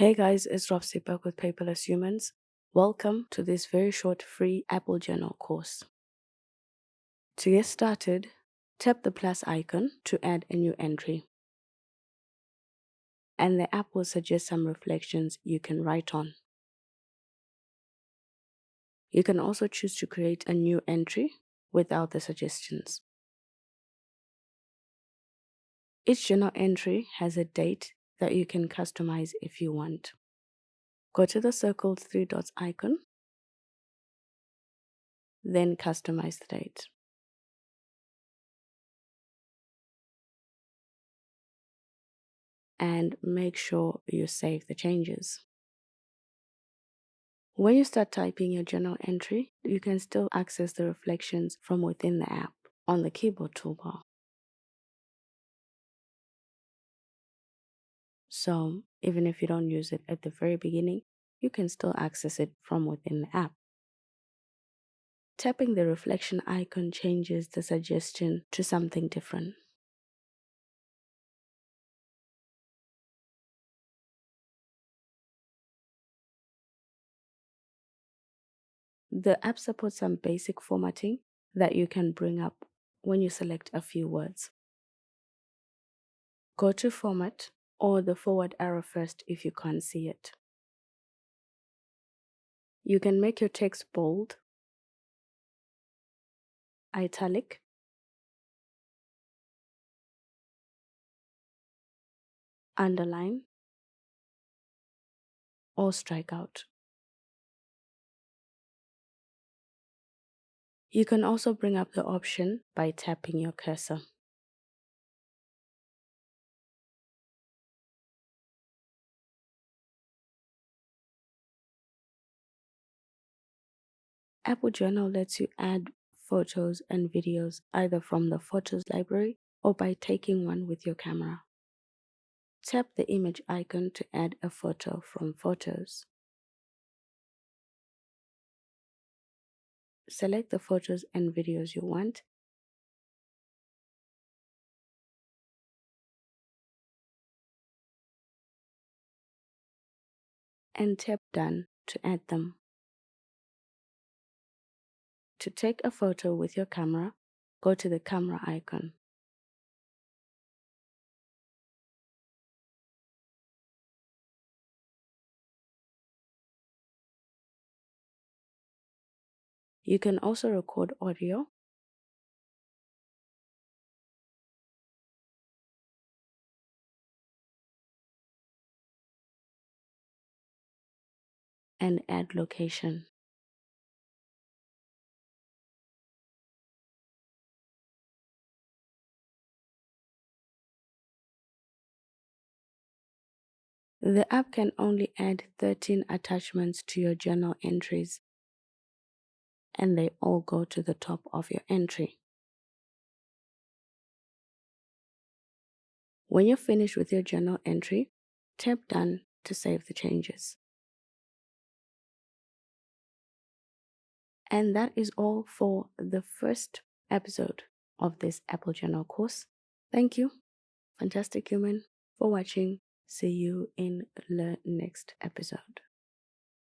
Hey guys, it's Roxy back with Paperless Humans. Welcome to this very short free Apple Journal course. To get started, tap the plus icon to add a new entry. And the app will suggest some reflections you can write on. You can also choose to create a new entry without the suggestions. Each journal entry has a date that you can customize if you want. Go to the circled three dots icon, then customize the date. And make sure you save the changes. When you start typing your journal entry, you can still access the reflections from within the app on the keyboard toolbar. So even if you don't use it at the very beginning, you can still access it from within the app. Tapping the reflection icon changes the suggestion to something different. The app supports some basic formatting that you can bring up when you select a few words. Go to Format or the forward arrow first if you can't see it. You can make your text bold, italic, underline, or strike out. You can also bring up the option by tapping your cursor. Apple Journal lets you add photos and videos either from the Photos library or by taking one with your camera. Tap the image icon to add a photo from Photos. Select the photos and videos you want and tap Done to add them. To take a photo with your camera, go to the camera icon. You can also record audio and add location. The app can only add 13 attachments to your journal entries, and they all go to the top of your entry. When you're finished with your journal entry, tap Done to save the changes. And that is all for the first episode of this Apple Journal course. Thank you, fantastic human, for watching. See you in the next episode.